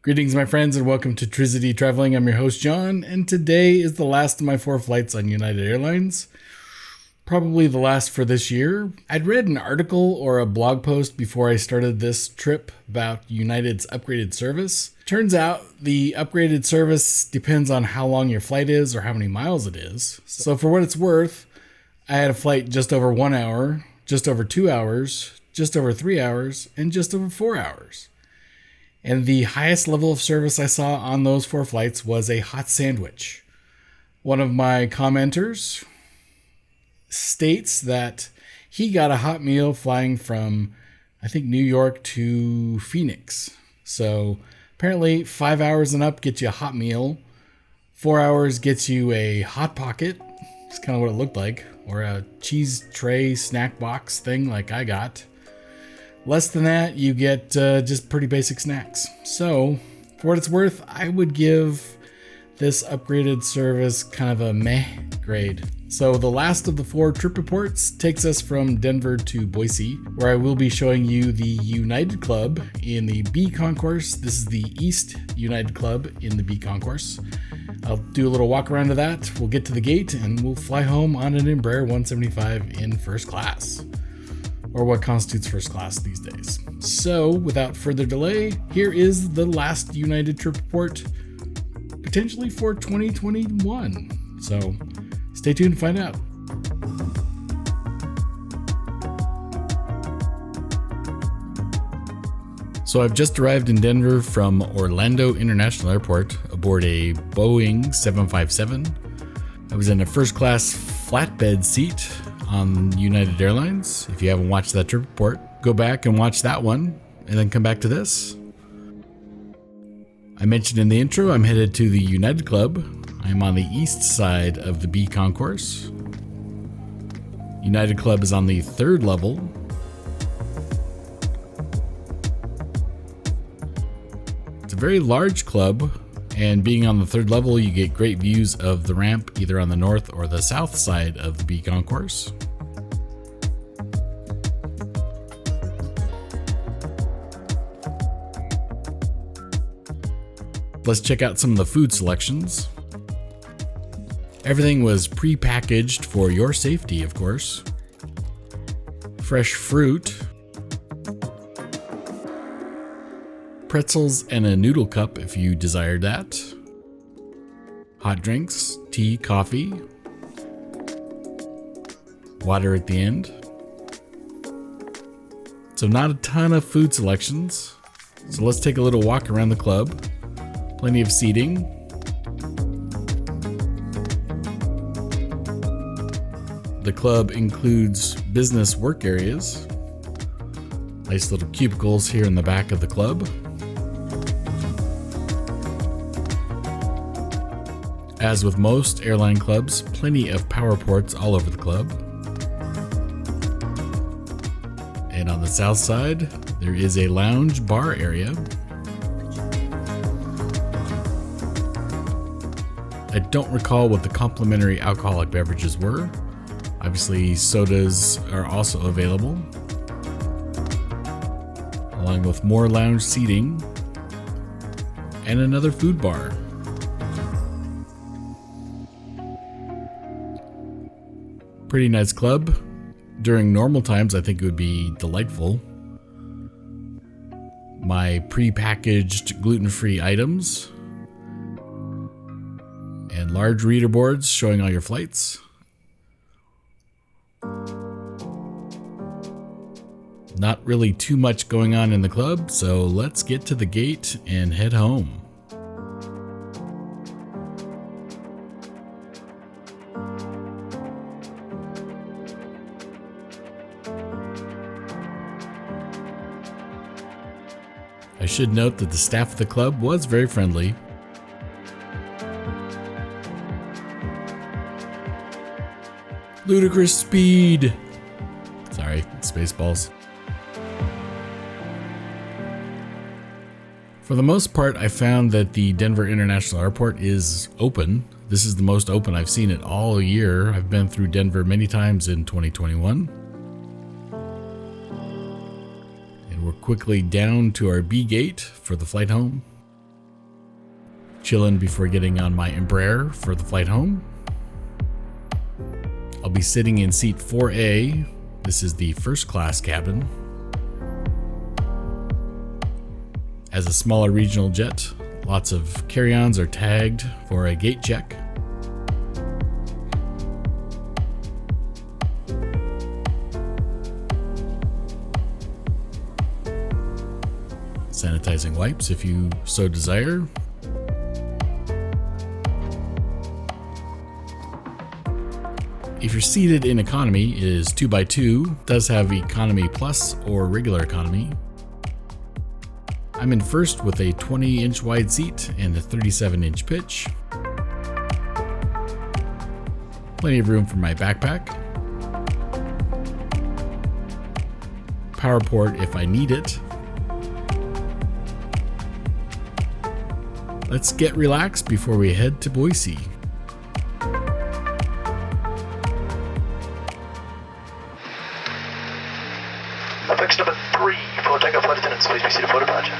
Greetings, my friends, and welcome to Trizity Traveling. I'm your host, John, and today is the last of my 4 flights on United Airlines. Probably the last for this year. I'd read an article or a blog post before I started this trip about United's upgraded service. Turns out the upgraded service depends on how long your flight is or how many miles it is. So for what it's worth, I had a flight just over 1 hour, just over 2 hours, just over 3 hours, and just over 4 hours. And the highest level of service I saw on those 4 flights was a hot sandwich. One of my commenters states that he got a hot meal flying from, I think, New York to Phoenix. So apparently 5 hours and up gets you a hot meal. 4 hours gets you a Hot Pocket. It's kind of what it looked like. Or a cheese tray snack box thing like I got. Less than that, you get just pretty basic snacks. So, for what it's worth, I would give this upgraded service kind of a meh grade. So, the last of the 4 trip reports takes us from Denver to Boise, where I will be showing you the United Club in the B concourse. This is the East United Club in the B concourse. I'll do a little walk around to that. We'll get to the gate and we'll fly home on an Embraer 175 in first class. Or what constitutes first class these days. So, without further delay, here is the last United trip report, potentially for 2021. So, stay tuned to find out. So, I've just arrived in Denver from Orlando International Airport aboard a Boeing 757. I was in a first class flatbed seat on United Airlines. If you haven't watched that trip report, go back and watch that one and then come back to this. I mentioned in the intro, I'm headed to the United Club. I'm on the east side of the B concourse. United Club is on the 3rd level. It's a very large club, and being on the 3rd level, you get great views of the ramp either on the north or the south side of the B concourse. Let's check out some of the food selections. Everything was pre-packaged for your safety, of course. Fresh fruit, pretzels and a noodle cup if you desired that. Hot drinks, tea, coffee, water at the end. So not a ton of food selections. So let's take a little walk around the club. Plenty of seating. The club includes business work areas. Nice little cubicles here in the back of the club. As with most airline clubs, plenty of power ports all over the club. And on the south side, there is a lounge bar area. I don't recall what the complimentary alcoholic beverages were. Obviously, sodas are also available, along with more lounge seating and another food bar. Pretty nice club. During normal times, I think it would be delightful. My pre-packaged gluten-free items and large reader boards showing all your flights. Not really too much going on in the club, so let's get to the gate and head home. I should note that the staff of the club was very friendly. Ludicrous speed. Sorry, Spaceballs. For the most part, I found that the Denver International Airport is open. This is the most open I've seen it all year. I've been through Denver many times in 2021. And we're quickly down to our B gate for the flight home. chilling before getting on my Embraer for the flight home. I'll be sitting in seat 4A. This is the first class cabin. As a smaller regional jet, lots of carry-ons are tagged for a gate check. Sanitizing wipes if you so desire. If you're seated in economy, it is 2x2, does have economy plus or regular economy. I'm in first with a 20-inch wide seat and a 37-inch pitch. Plenty of room for my backpack. Power port if I need it. Let's get relaxed before we head to Boise. Apex number 3, for takeoff flight attendants, please be seated for departure.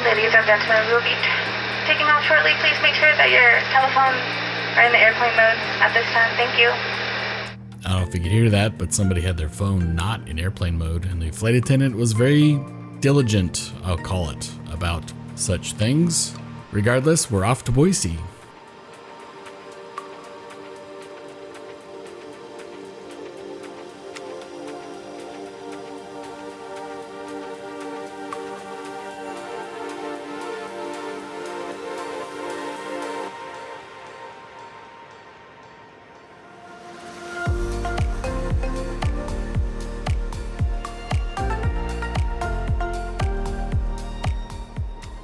Ladies and gentlemen, we will be taking off shortly. Please make sure that your telephones are in the airplane mode at this time. Thank you. I don't know if you could hear that, but somebody had their phone not in airplane mode, and the flight attendant was very diligent, I'll call it, about such things. Regardless, we're off to Boise.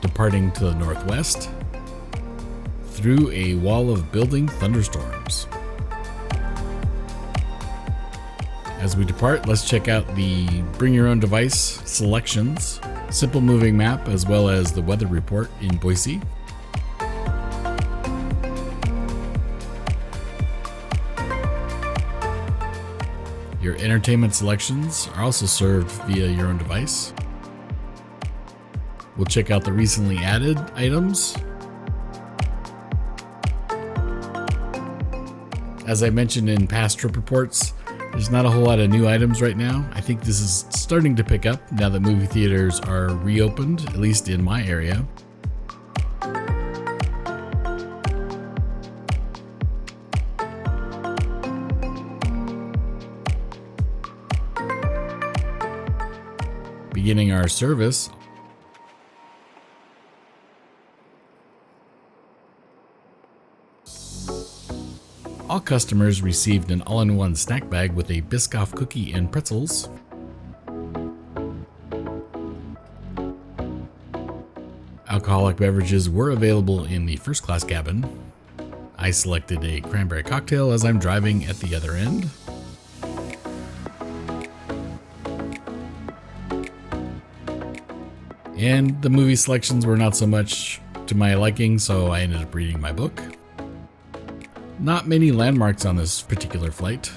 Departing to the northwest through a wall of building thunderstorms. As we depart, let's check out the bring your own device selections, simple moving map, as well as the weather report in Boise. Your entertainment selections are also served via your own device. We'll check out the recently added items. As I mentioned in past trip reports, there's not a whole lot of new items right now. I think this is starting to pick up now that movie theaters are reopened, at least in my area. Beginning our service, all customers received an all-in-one snack bag with a Biscoff cookie and pretzels. Alcoholic beverages were available in the first class cabin. I selected a cranberry cocktail as I'm driving at the other end. And the movie selections were not so much to my liking, so I ended up reading my book. Not many landmarks on this particular flight.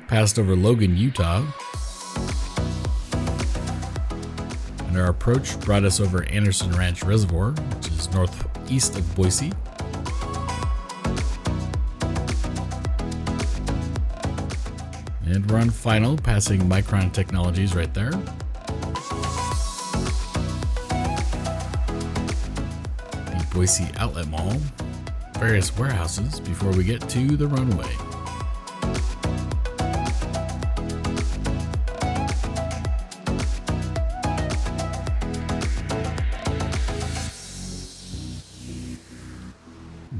Passed over Logan, Utah. And our approach brought us over Anderson Ranch Reservoir, which is northeast of Boise. And we're on final, passing Micron Technologies right there. The Boise Outlet Mall. Various warehouses before we get to the runway.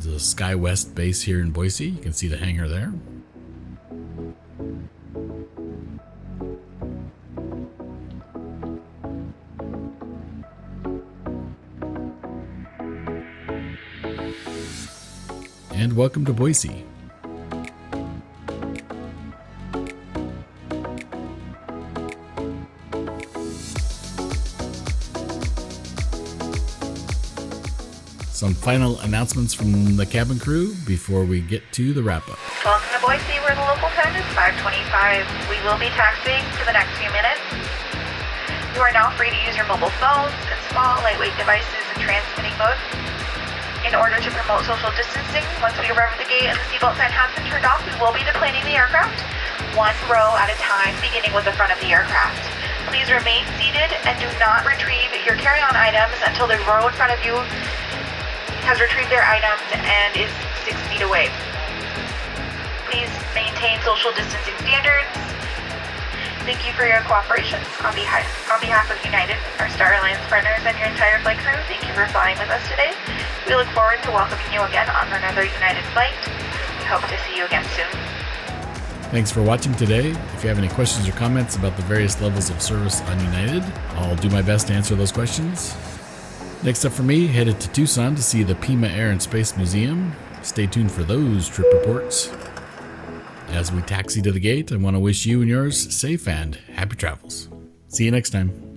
The SkyWest base here in Boise. You can see the hangar there. And welcome to Boise. some final announcements from the cabin crew before we get to the wrap-up. Welcome to Boise, where the local time is 5:25. We will be taxiing for the next few minutes. You are now free to use your mobile phones and small, lightweight devices in transmitting mode. In order to promote social distancing, once we arrive at the gate and the seatbelt sign has been turned off, we will be deplaning the aircraft, one row at a time, beginning with the front of the aircraft. Please remain seated and do not retrieve your carry-on items until the row in front of you has retrieved their items and is 6 feet away. Please maintain social distancing standards. Thank you for your cooperation. On behalf of United, our Star Alliance partners, and your entire flight crew, thank you for flying with us today. We look forward to welcoming you again on another United flight. We hope to see you again soon. Thanks for watching today. If you have any questions or comments about the various levels of service on United, I'll do my best to answer those questions. Next up for me, headed to Tucson to see the Pima Air and Space Museum. Stay tuned for those trip reports. As we taxi to the gate, I want to wish you and yours safe and happy travels. See you next time.